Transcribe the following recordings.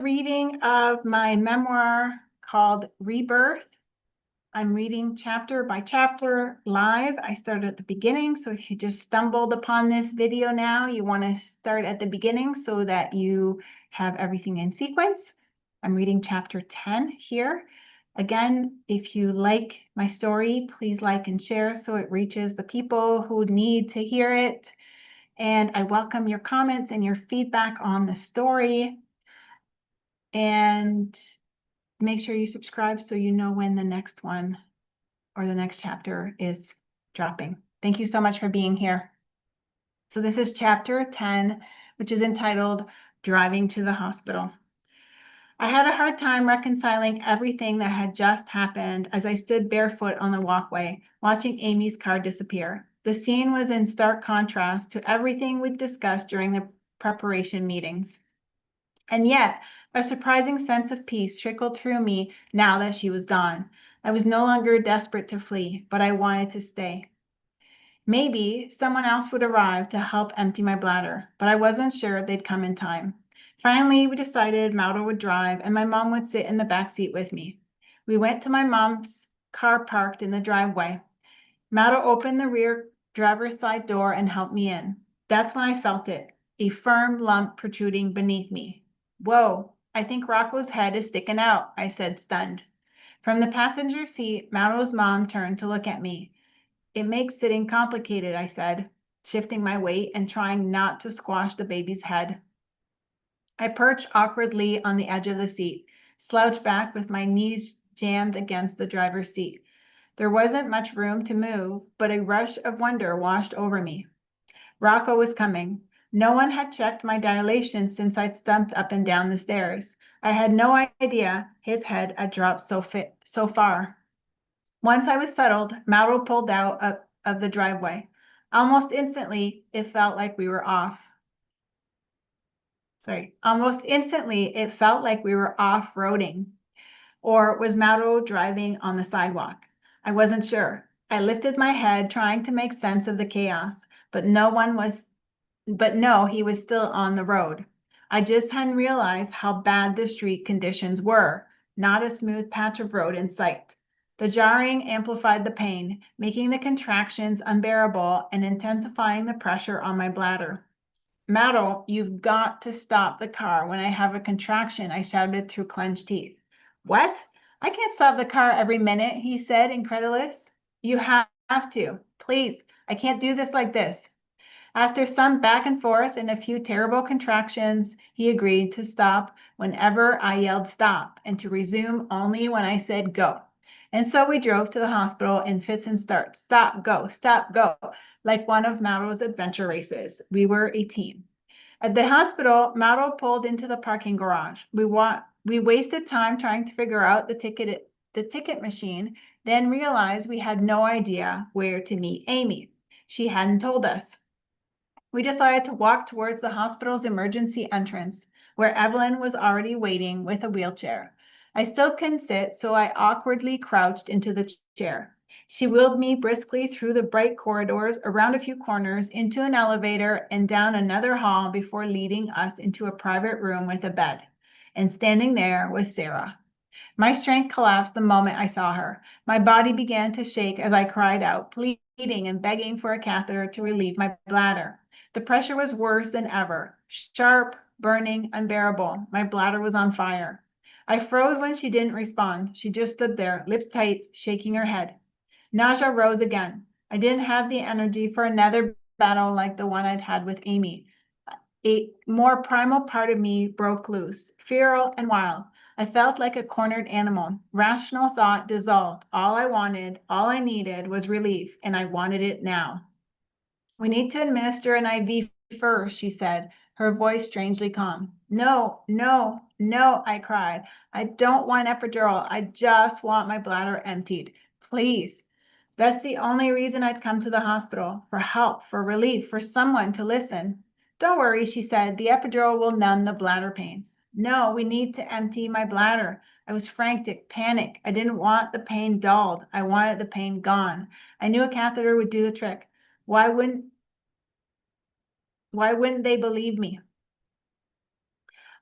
Reading of my memoir called Rebirth. I'm reading chapter by chapter live. I started at the beginning, so if you just stumbled upon this video now, you want to start at the beginning so that you have everything in sequence. I'm reading chapter 10 here. Again, if you like my story, please like and share so it reaches the people who need to hear it. And I welcome your comments and your feedback on the story. And make sure you subscribe so you know when the next one or the next chapter is dropping. Thank you so much for being here. So this is chapter 10, which is entitled Driving to the Hospital. I had a hard time reconciling everything that had just happened as I stood barefoot on the walkway, watching Amy's car disappear. The scene was in stark contrast to everything we'd discussed during the preparation meetings. And yet, a surprising sense of peace trickled through me now that she was gone. I was no longer desperate to flee, but I wanted to stay. Maybe someone else would arrive to help empty my bladder, but I wasn't sure they'd come in time. Finally, we decided Mauro would drive and my mom would sit in the back seat with me. We went to my mom's car parked in the driveway. Mauro opened the rear driver's side door and helped me in. That's when I felt it, a firm lump protruding beneath me. Whoa, I think Rocco's head is sticking out, I said, stunned. From the passenger seat, Mauro's mom turned to look at me. It makes sitting complicated, I said, shifting my weight and trying not to squash the baby's head. I perched awkwardly on the edge of the seat, slouched back with my knees jammed against the driver's seat. There wasn't much room to move, but a rush of wonder washed over me. Rocco was coming. No one had checked my dilation since I'd stumped up and down the stairs. I had no idea his head had dropped so far. Once I was settled, Mauro pulled out of the driveway. Almost instantly, it felt like we were off-roading. Or was Mauro driving on the sidewalk? I wasn't sure. I lifted my head, trying to make sense of the chaos, but no, he was still on the road. I just hadn't realized how bad the street conditions were. Not a smooth patch of road in sight. The jarring amplified the pain, making the contractions unbearable and intensifying the pressure on my bladder. Mauro, you've got to stop the car when I have a contraction, I shouted through clenched teeth. What? I can't stop the car every minute, he said, incredulous. You have to. Please, I can't do this like this. After some back and forth and a few terrible contractions, he agreed to stop whenever I yelled stop and to resume only when I said go. And so we drove to the hospital in fits and starts. Stop, go, like one of Mauro's adventure races. We were a team. At the hospital, Mauro pulled into the parking garage. We wasted time trying to figure out the ticket machine, then realized we had no idea where to meet Amy. She hadn't told us. We decided to walk towards the hospital's emergency entrance, where Evelyn was already waiting with a wheelchair. I still couldn't sit, so I awkwardly crouched into the chair. She wheeled me briskly through the bright corridors, around a few corners, into an elevator, and down another hall before leading us into a private room with a bed. And standing there was Sarah. My strength collapsed the moment I saw her. My body began to shake as I cried out, pleading and begging for a catheter to relieve my bladder. The pressure was worse than ever, sharp, burning, unbearable. My bladder was on fire. I froze when she didn't respond. She just stood there, lips tight, shaking her head. Nausea rose again. I didn't have the energy for another battle like the one I'd had with Amy. A more primal part of me broke loose, feral and wild. I felt like a cornered animal. Rational thought dissolved. All I needed was relief, and I wanted it now. We need to administer an IV first, she said, her voice strangely calm. No, no, no, I cried. I don't want epidural. I just want my bladder emptied. Please. That's the only reason I'd come to the hospital, for help, for relief, for someone to listen. Don't worry, she said. The epidural will numb the bladder pains. No, we need to empty my bladder. I was frantic, panicked. I didn't want the pain dulled. I wanted the pain gone. I knew a catheter would do the trick. Why wouldn't they believe me?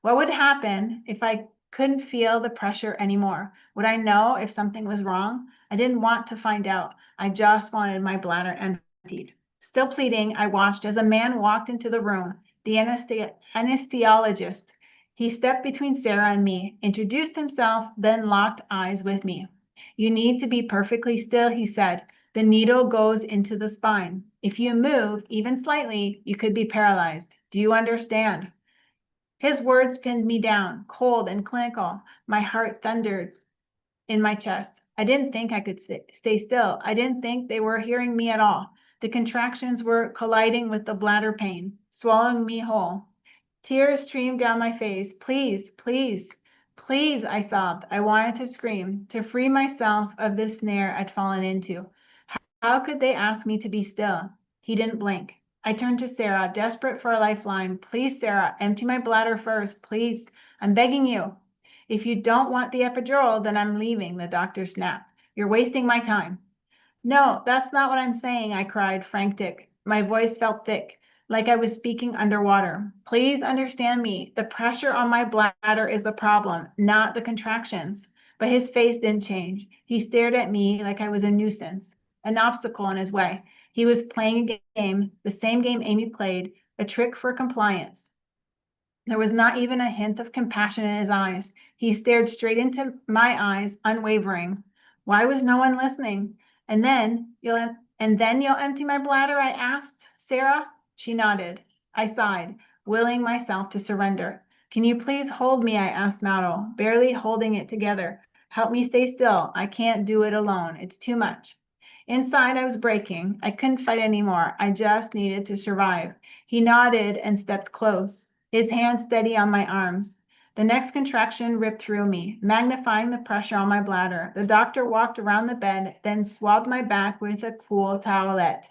What would happen if I couldn't feel the pressure anymore? Would I know if something was wrong? I didn't want to find out. I just wanted my bladder emptied. Still pleading, I watched as a man walked into the room, the anesthesiologist. He stepped between Sarah and me, introduced himself, then locked eyes with me. You need to be perfectly still, he said. The needle goes into the spine. If you move, even slightly, you could be paralyzed. Do you understand? His words pinned me down, cold and clinical. My heart thundered in my chest. I didn't think I could stay still. I didn't think they were hearing me at all. The contractions were colliding with the bladder pain, swallowing me whole. Tears streamed down my face. Please, please, please, I sobbed. I wanted to scream, to free myself of this snare I'd fallen into. How could they ask me to be still? He didn't blink. I turned to Sarah, desperate for a lifeline. Please, Sarah, empty my bladder first, please. I'm begging you. If you don't want the epidural, then I'm leaving, the doctor snapped. You're wasting my time. No, that's not what I'm saying, I cried, frantic. My voice felt thick, like I was speaking underwater. Please understand me. The pressure on my bladder is the problem, not the contractions. But his face didn't change. He stared at me like I was a nuisance, an obstacle in his way. He was playing a game, the same game Amy played, a trick for compliance. There was not even a hint of compassion in his eyes. He stared straight into my eyes, unwavering. Why was no one listening? And then you'll empty my bladder, I asked. Sarah? She nodded. I sighed, willing myself to surrender. Can you please hold me? I asked Mauro, barely holding it together. Help me stay still. I can't do it alone. It's too much. Inside, I was breaking. I couldn't fight anymore. I just needed to survive. He nodded and stepped close, his hand steady on my arms. The next contraction ripped through me, magnifying the pressure on my bladder. The doctor walked around the bed, then swabbed my back with a cool towelette.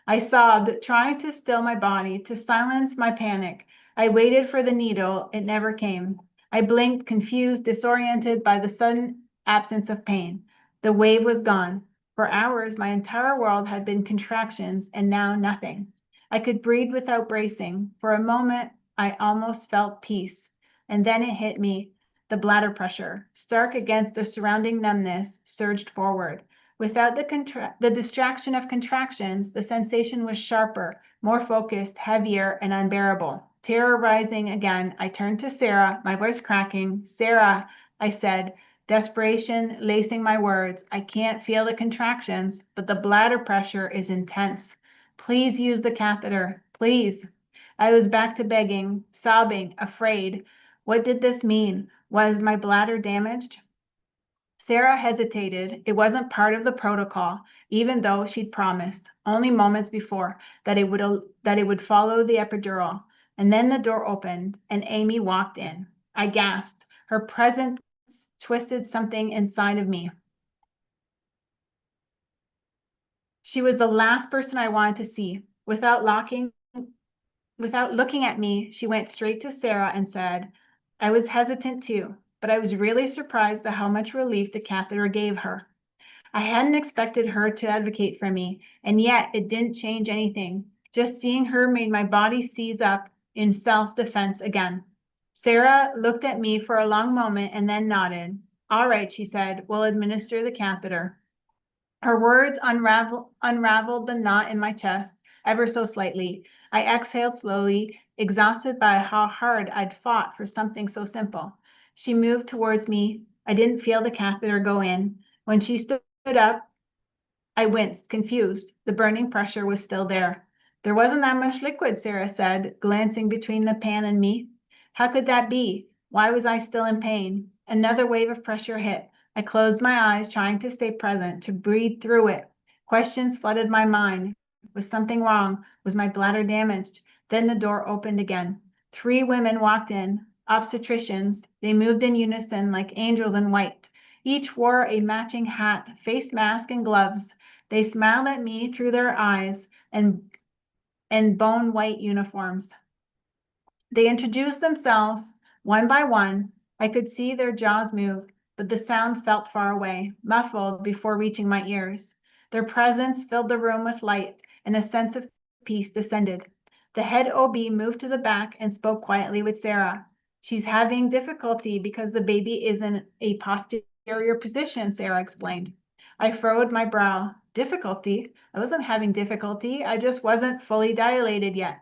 I sobbed, trying to still my body, to silence my panic. I waited for the needle. It never came. I blinked, confused, disoriented by the sudden absence of pain. The wave was gone. For hours, my entire world had been contractions, and now nothing. I could breathe without bracing. For a moment, I almost felt peace. And then it hit me. The bladder pressure, stark against the surrounding numbness, surged forward. Without the distraction of contractions, the sensation was sharper, more focused, heavier, and unbearable. Terror rising again, I turned to Sarah, my voice cracking. Sarah, I said, desperation lacing my words. I can't feel the contractions, but the bladder pressure is intense. Please use the catheter, please. I was back to begging, sobbing, afraid. What did this mean? Was my bladder damaged? Sarah hesitated. It wasn't part of the protocol, even though she'd promised only moments before that it would follow the epidural. And then the door opened and Amy walked in. I gasped. Her presence twisted something inside of me. She was the last person I wanted to see. Without looking at me, she went straight to Sarah and said, I was hesitant too, but I was really surprised at how much relief the catheter gave her. I hadn't expected her to advocate for me, and yet it didn't change anything. Just seeing her made my body seize up in self-defense again. Sarah looked at me for a long moment and then nodded. All right, she said, we'll administer the catheter. Her words unraveled the knot in my chest ever so slightly. I exhaled slowly, exhausted by how hard I'd fought for something so simple. She moved towards me. I didn't feel the catheter go in. When she stood up, I winced, confused. The burning pressure was still there. There wasn't that much liquid, Sarah said, glancing between the pan and me. How could that be? Why was I still in pain? Another wave of pressure hit. I closed my eyes, trying to stay present, to breathe through it. Questions flooded my mind. Was something wrong? Was my bladder damaged? Then the door opened again. 3 women walked in, obstetricians. They moved in unison like angels in white. Each wore a matching hat, face mask, and gloves. They smiled at me through their eyes and bone white uniforms. They introduced themselves one by one. I could see their jaws move, but the sound felt far away, muffled before reaching my ears. Their presence filled the room with light, and a sense of peace descended. The head OB moved to the back and spoke quietly with Sarah. She's having difficulty because the baby is in a posterior position, Sarah explained. I furrowed my brow. Difficulty? I wasn't having difficulty. I just wasn't fully dilated yet.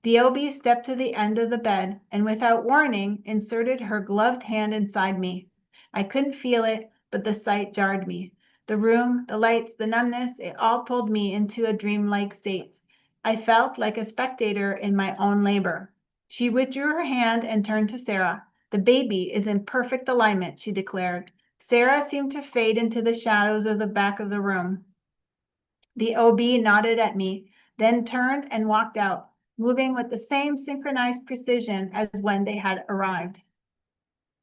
The OB stepped to the end of the bed and without warning, inserted her gloved hand inside me. I couldn't feel it, but the sight jarred me. The room, the lights, the numbness, it all pulled me into a dreamlike state. I felt like a spectator in my own labor. She withdrew her hand and turned to Sarah. The baby is in perfect alignment, she declared. Sarah seemed to fade into the shadows of the back of the room. The OB nodded at me, then turned and walked out, moving with the same synchronized precision as when they had arrived.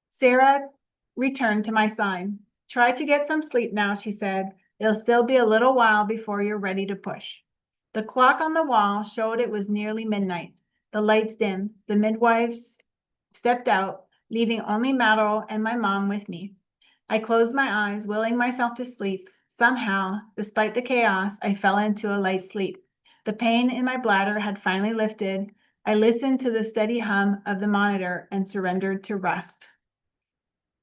Sarah returned to my side. Try to get some sleep now, she said. It'll still be a little while before you're ready to push. The clock on the wall showed it was nearly midnight. The lights dimmed. The midwives stepped out, leaving only Madeline and my mom with me. I closed my eyes, willing myself to sleep. Somehow, despite the chaos, I fell into a light sleep. The pain in my bladder had finally lifted. I listened to the steady hum of the monitor and surrendered to rest.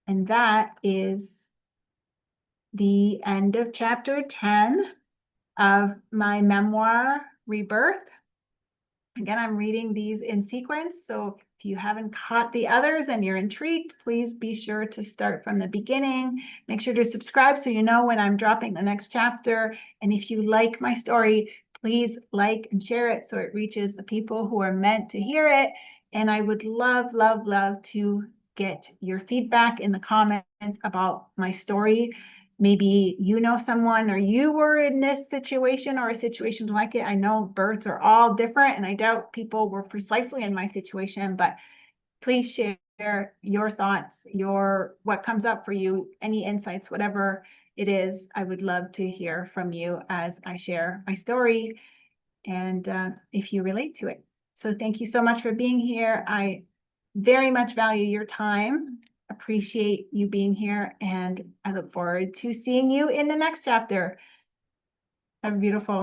And that is the end of chapter 10 of my memoir, Rebirth. Again, I'm reading these in sequence, so if you haven't caught the others and you're intrigued, please be sure to start from the beginning. Make sure to subscribe so you know when I'm dropping the next chapter. And if you like my story, please like and share it so it reaches the people who are meant to hear it. And I would love, love, love to get your feedback in the comments about my story. Maybe you know someone or you were in this situation or a situation like it. I know births are all different and I doubt people were precisely in my situation, but please share your thoughts, what comes up for you, any insights, whatever it is. I would love to hear from you as I share my story and if you relate to it. So thank you so much for being here. I very much value your time. Appreciate you being here, and I look forward to seeing you in the next chapter. Have a beautiful